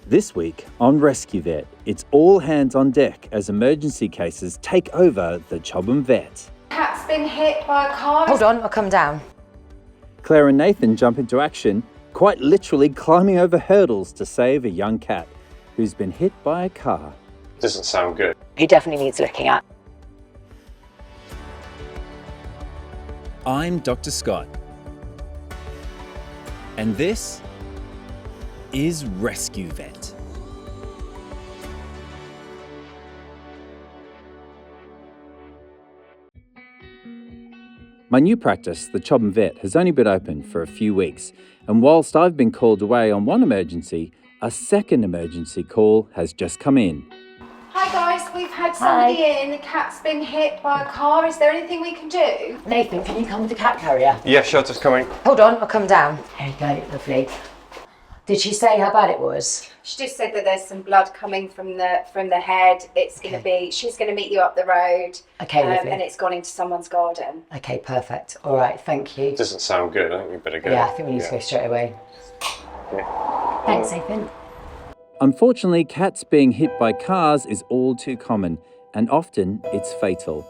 This week on Rescue Vet, it's all hands on deck as emergency cases take over the Chobham vet. Cat's been hit by a car. Hold on, I'll come down. Claire and Nathan jump into action, quite literally climbing over hurdles to save a young cat who's been hit by a car. Doesn't sound good. He definitely needs looking at. I'm Dr. Scott, and this is Rescue Vet. My new practice, the Chobham Vet, has only been open for a few weeks, and whilst I've been called away on one emergency, a second emergency call has just come in. Hi guys, we've had somebody in. The cat's been hit by a car. Is there anything we can do? Nathan, can you come with the cat carrier? Yeah, shelter's coming. Hold on, I'll come down. There you go, lovely. Did she say how bad it was? She just said that there's some blood coming from the head. It's going to be. She's going to meet you up the road. Okay, lovely. And it's gone into someone's garden. Okay, perfect. All right, thank you. Doesn't sound good. I think we better go. Yeah, I think we need to go straight away. Yeah. Thanks, Nathan. Unfortunately, cats being hit by cars is all too common, and often it's fatal.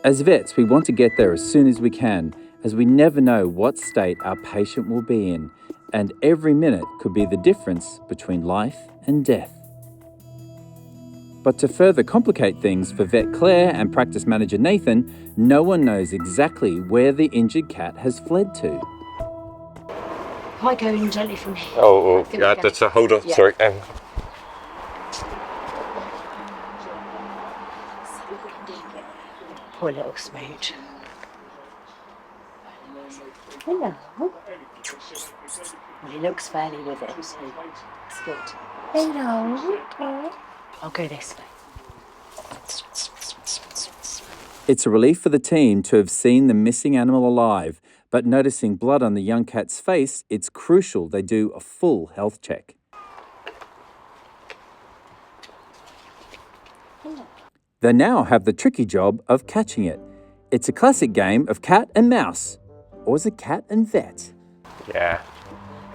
As vets, we want to get there as soon as we can, as we never know what state our patient will be in, and every minute could be the difference between life and death. But to further complicate things for vet Claire and practice manager Nathan, no one knows exactly where the injured cat has fled to. Can I go in gently from here? Oh, yeah, that's a hold on. Yeah. Sorry. Poor little smooch. Hello. Well, he looks fairly with it, so it's good. Hello. I'll go this way. It's a relief for the team to have seen the missing animal alive, but noticing blood on the young cat's face, it's crucial they do a full health check. They now have the tricky job of catching it. It's a classic game of cat and mouse, or is it cat and vet? Yeah.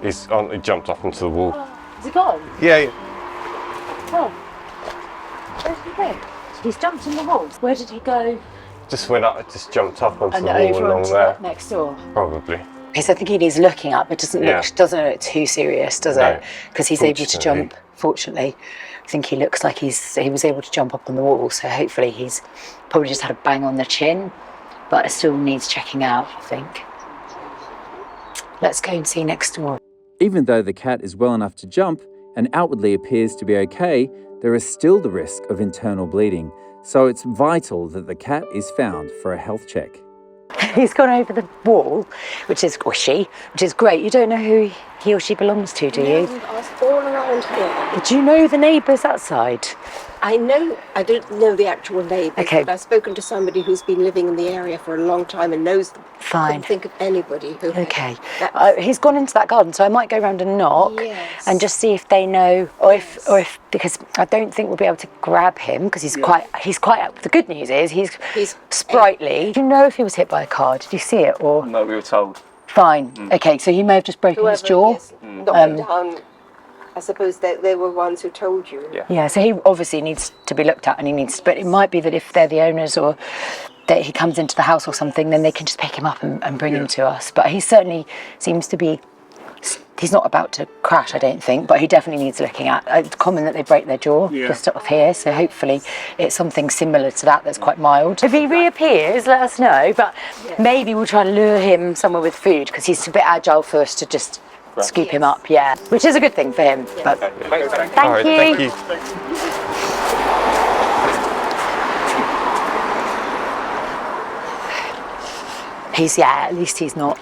He jumped off into the wall. Is he gone? Yeah. Oh. Where did he go? He's jumped in the wall. Where did he go? Just went up, just jumped up onto And the wall over along onto there. next door. Probably. Because I think he needs looking up. It doesn't look too serious, does it? Because he's able to jump. Fortunately, I think he looks like he was able to jump up on the wall. So hopefully he's probably just had a bang on the chin, but it still needs checking out, I think. Let's go and see next door. Even though the cat is well enough to jump and outwardly appears to be okay, there is still the risk of internal bleeding. So it's vital that the cat is found for a health check. He's gone over the wall, which is great. You don't know who he or she belongs to, do you? We've asked all around here. Do you know the neighbours outside? I don't know the actual neighbours, Okay. but I've spoken to somebody who's been living in the area for a long time and knows them. Fine. Couldn't think of anybody who. Okay. He's gone into that garden, so I might go round and knock and just see if they know, or if because I don't think we'll be able to grab him because he's quite. The good news is he's sprightly. Do you know if he was hit by a car? Did you see it or? No, we were told. Fine. Okay, so he may have just broken his jaw. Knocked him down. I suppose they were ones who told you. Yeah, so he obviously needs to be looked at, and but it might be that if they're the owners or that he comes into the house or something, then they can just pick him up and bring him to us. But he certainly seems to be, he's not about to crash, I don't think, but he definitely needs looking at. It's common that they break their jaw just off here, so hopefully it's something similar to that that's quite mild. If he reappears, let us know, but maybe we'll try and lure him somewhere with food, because he's a bit agile for us to just scoop him up, which is a good thing for him. But thank you. At least he's not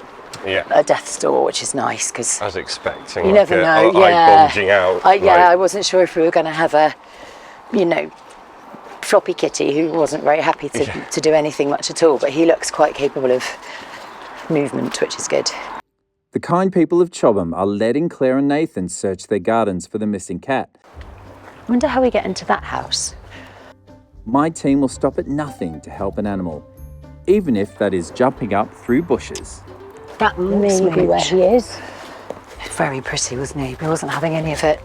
a death's door, which is nice, because I was expecting. You never know. Eye bulging out. I wasn't sure if we were going to have a, floppy kitty who wasn't very happy to do anything much at all. But he looks quite capable of movement, which is good. The kind people of Chobham are letting Claire and Nathan search their gardens for the missing cat. I wonder how we get into that house. My team will stop at nothing to help an animal, even if that is jumping up through bushes. That may be where he is. Very pretty, wasn't he? But he wasn't having any of it.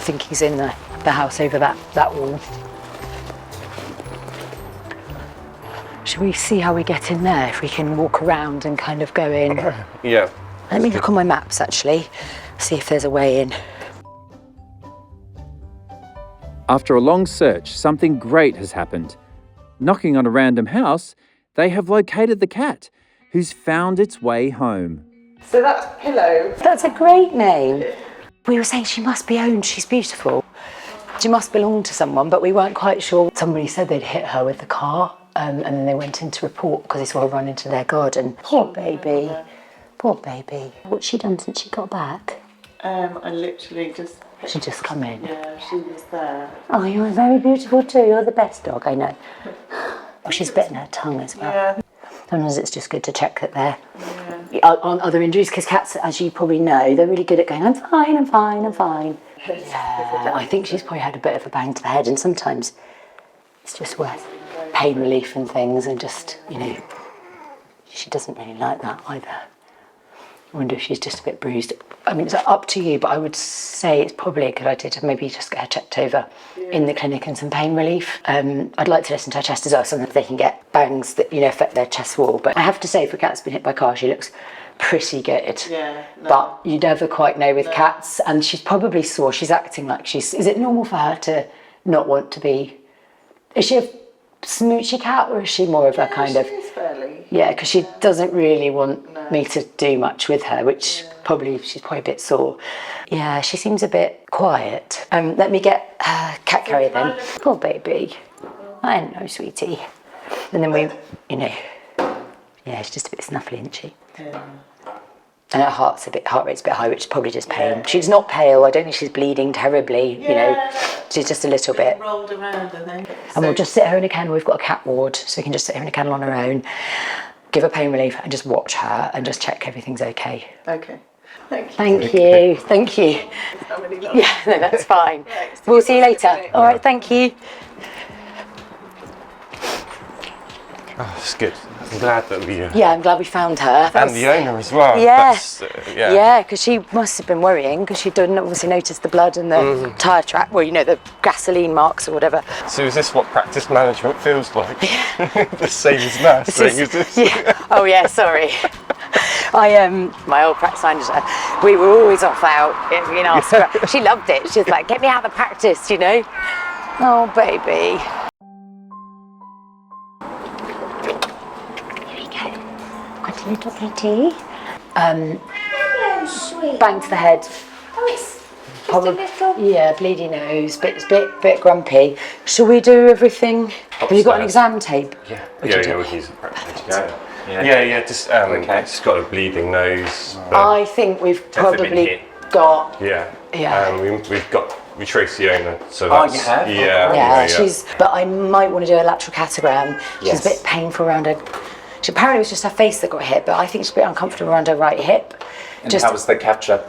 think he's in the house over that wall. Should we see how we get in there? If we can walk around and kind of go in. Yeah. Let me look on my maps actually, see if there's a way in. After a long search, something great has happened. Knocking on a random house, they have located the cat, who's found its way home. So that's Pillow. That's a great name. We were saying she must be owned, she's beautiful. She must belong to someone, but we weren't quite sure. Somebody said they'd hit her with the car, and then they went in to report because they saw her run into their garden. Poor baby. Poor baby. What's she done since she got back? I literally just... She just come in. Yeah, she was there. Oh, you're very beautiful too. You're the best dog, I know. Oh, she's bitten her tongue as well. Yeah. Sometimes it's just good to check that they're on other injuries, because cats, as you probably know, they're really good at going, I'm fine, I'm fine, I'm fine. Yeah, I think she's probably had a bit of a bang to the head, and sometimes it's just worth pain relief and things, and just, you know, she doesn't really like that either. I wonder if she's just a bit bruised. I mean, it's up to you, but I would say it's probably a good idea to maybe just get her checked over in the clinic and some pain relief. I'd like to listen to her chest as well. Sometimes they can get bangs that, you know, affect their chest wall. But I have to say, for a cat that's been hit by a car, she looks pretty good. Yeah. No. But you never quite know with cats. And she's probably sore. She's acting like she's... Is it normal for her to not want to be... Is she a smoochy cat, or is she more of a kind of... She's fairly... Yeah, because she doesn't really want me to do much with her, which probably she's probably a bit sore. Yeah, she seems a bit quiet. Let me get cat carrier then. Poor baby. I know, sweetie. And then we, you know, yeah, she's just a bit snuffly, isn't she? Yeah. And her heart rate's a bit high, which is probably just pain. She's not pale. I don't think she's bleeding terribly. You know, she's just a little bit. Rolled around, I think. And we'll just sit her in a kennel. We've got a cat ward, so we can just sit her in a kennel on her own, give her pain relief, and just watch her and just check everything's okay. Okay. Thank you. Thank you. Thank you. Yeah, no, that's fine. We'll see you later. All right, thank you. Oh, it's good. I'm glad that we... Yeah, I'm glad we found her. And the owner as well. Yeah. That's, Yeah, because she must have been worrying, because she'd obviously noticed the blood and the tyre track, well, you know, the gasoline marks or whatever. So is this what practice management feels like? The same as nursing, is this? Yeah. Oh yeah, sorry. My old practice manager, we were always off out, you know, she loved it. She was like, get me out of the practice, you know. Oh, baby. Here we go. Got a little kitty. Hello, sweet. Bang to the head. Oh, it's Probably, just a little... yeah, bleedy nose, bit grumpy. Shall we do everything? Have you got an exam tape? Yeah. We can do We it. can use a practice. Yeah. Just it's got a bleeding nose. I think we've Definitely been probably hit. got... Yeah. We traced the owner, so Oh, that's... you have? Yeah, she's... But I might want to do a lateral catogram. She's a bit painful around her... Apparently it was just her face that got hit, but I think she's a bit uncomfortable around her right hip. And how was the capture?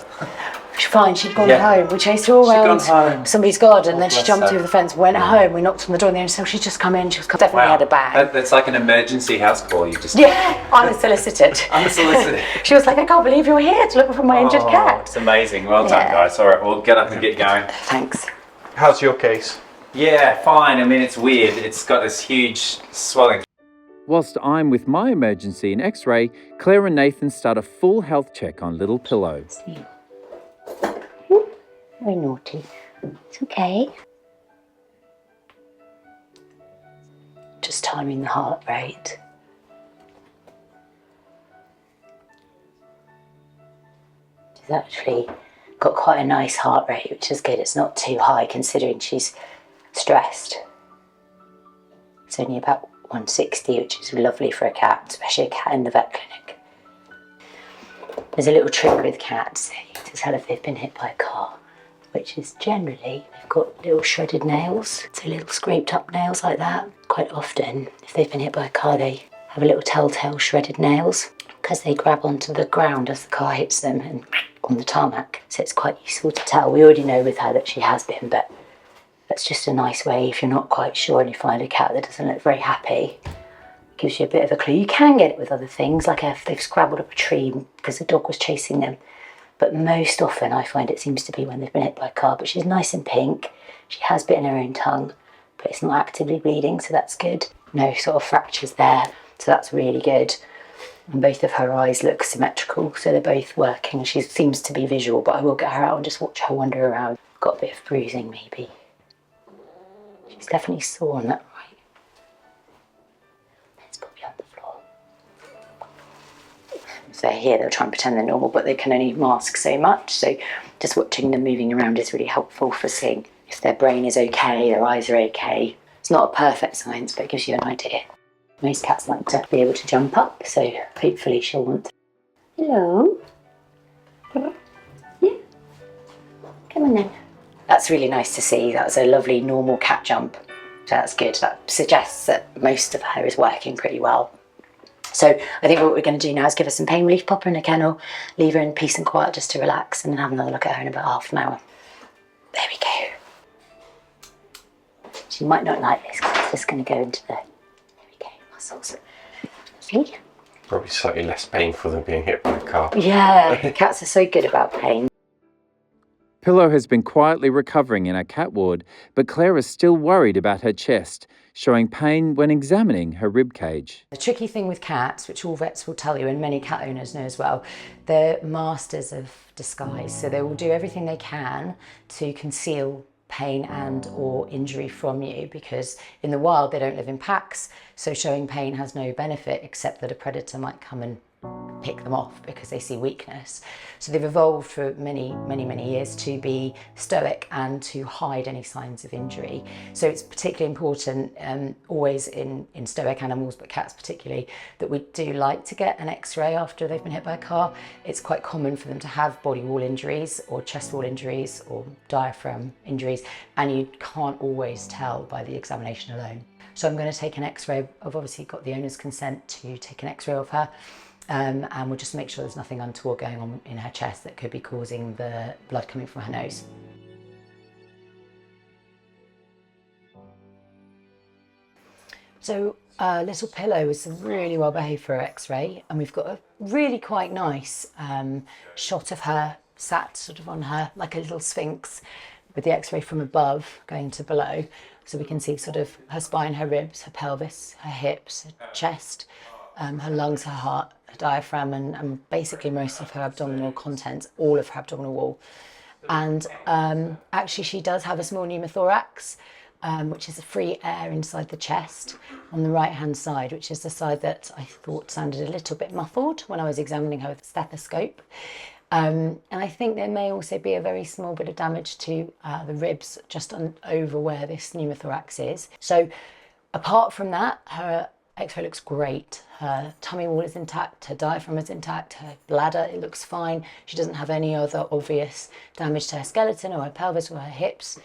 She's fine, she'd gone home. We chased her all around somebody's garden, and then she jumped over the fence, went home, we knocked on the door, and the owner said, she's just come in, she's definitely had a bag. That's like an emergency house call. You just... Yeah, unsolicited. Unsolicited. She was like, I can't believe you're here to look for my injured cat. It's amazing. Well done, guys. All right, we'll get up and get going. Thanks. How's your case? Yeah, fine. I mean, it's weird. It's got this huge swelling. Whilst I'm with my emergency and X-ray, Claire and Nathan start a full health check on Little Pillow. Very naughty. It's okay. Just timing the heart rate. She's actually got quite a nice heart rate, which is good. It's not too high considering she's stressed. It's only about 160, which is lovely for a cat, especially a cat in the vet clinic. There's a little trick with cats to tell if they've been hit by a car, which is generally they've got little shredded nails, so little scraped up nails like that. Quite often, if they've been hit by a car, they have a little telltale shredded nails because they grab onto the ground as the car hits them and on the tarmac. So it's quite useful to tell. We already know with her that she has been, but that's just a nice way if you're not quite sure and you find a cat that doesn't look very happy. Gives you a bit of a clue. You can get it with other things, like if they've scrabbled up a tree because the dog was chasing them. but most often I find it seems to be when they've been hit by a car. But she's nice and pink. She has bitten her own tongue, but it's not actively bleeding, so that's good. No sort of fractures there, so that's really good. And both of her eyes look symmetrical, so they're both working. She seems to be visual, but I will get her out and just watch her wander around. Got a bit of bruising maybe. She's definitely sore on that right. Let's put you on the floor. So here they'll try and pretend they're normal, but they can only mask so much. So just watching them moving around is really helpful for seeing if their brain is okay, their eyes are okay. It's not a perfect science, but it gives you an idea. Most cats like to be able to jump up, so hopefully she'll want to. Hello? Yeah? Come on then. That's really nice to see. That was a lovely normal cat jump. So that's good. That suggests that most of her is working pretty well. So I think what we're going to do now is give her some pain relief, pop her in a kennel, leave her in peace and quiet just to relax, and then have another look at her in about half an hour. There we go. She might not like this because it's just going to go into the muscles. See? Probably slightly less painful than being hit by a car. Yeah, cats are so good about pain. Pillow has been quietly recovering in our cat ward, but Claire is still worried about her chest, showing pain when examining her rib cage. The tricky thing with cats, which all vets will tell you and many cat owners know as well, they're masters of disguise. So they will do everything they can to conceal pain and or injury from you, because in the wild they don't live in packs, so showing pain has no benefit except that a predator might come and pick them off because they see weakness. So they've evolved for many years to be stoic and to hide any signs of injury. So it's particularly important always in stoic animals, but cats particularly, that we do like to get an x-ray after they've been hit by a car. It's quite common for them to have body wall injuries or chest wall injuries or diaphragm injuries, and you can't always tell by the examination alone. So I'm going to take an x-ray. I've obviously got the owner's consent to take an x-ray of her. And we'll just make sure there's nothing untoward going on in her chest that could be causing the blood coming from her nose. So little Pillow is really well behaved for her x-ray, and we've got a really quite nice shot of her sat sort of on her like a little sphinx with the x-ray from above going to below, so we can see sort of her spine, her ribs, her pelvis, her hips, her chest, her lungs, her heart, her diaphragm, and basically most of her abdominal contents, all of her abdominal wall. And actually she does have a small pneumothorax, which is a free air inside the chest on the right hand side, which is the side that I thought sounded a little bit muffled when I was examining her with a stethoscope. And I think there may also be a very small bit of damage to the ribs just over where this pneumothorax is. So apart from that, her x-ray looks great. Her tummy wall is intact, her diaphragm is intact, her bladder, it looks fine. She doesn't have any other obvious damage to her skeleton or her pelvis or her hips.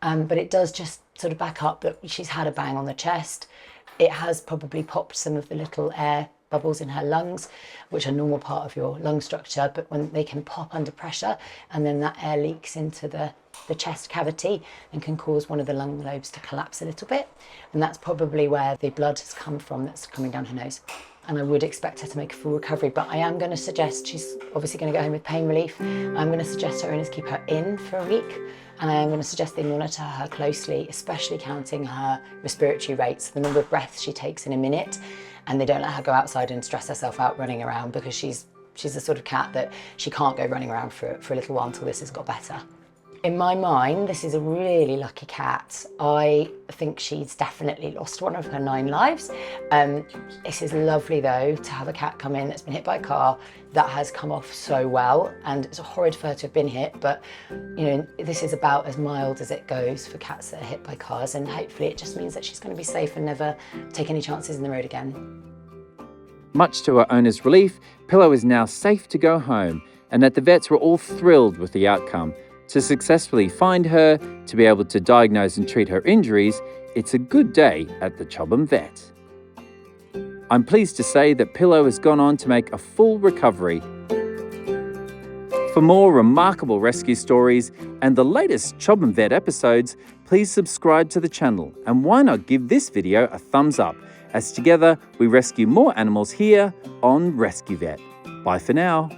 But it does just sort of back up that she's had a bang on the chest. It has probably popped some of the little air bubbles in her lungs, which are a normal part of your lung structure, but when they can pop under pressure and then that air leaks into the chest cavity and can cause one of the lung lobes to collapse a little bit. And that's probably where the blood has come from that's coming down her nose. And I would expect her to make a full recovery, but I am going to suggest, she's obviously going to go home with pain relief. I'm going to suggest her owners keep her in for a week. And I am going to suggest they monitor her closely, especially counting her respiratory rates, the number of breaths she takes in a minute. And they don't let her go outside and stress herself out running around, because she's the sort of cat that she can't go running around for a little while until this has got better. In my mind, this is a really lucky cat. I think she's definitely lost one of her 9 lives. This is lovely though, to have a cat come in that's been hit by a car that has come off so well, and it's horrid for her to have been hit, but you know, this is about as mild as it goes for cats that are hit by cars, and hopefully it just means that she's going to be safe and never take any chances in the road again. Much to her owner's relief, Pillow is now safe to go home, and that the vets were all thrilled with the outcome. To successfully find her, to be able to diagnose and treat her injuries, it's a good day at the Chobham vet. I'm pleased to say that Pillow has gone on to make a full recovery. For more remarkable rescue stories and the latest Chobham Vet episodes, please subscribe to the channel, and why not give this video a thumbs up, as together we rescue more animals here on Rescue Vet. Bye for now.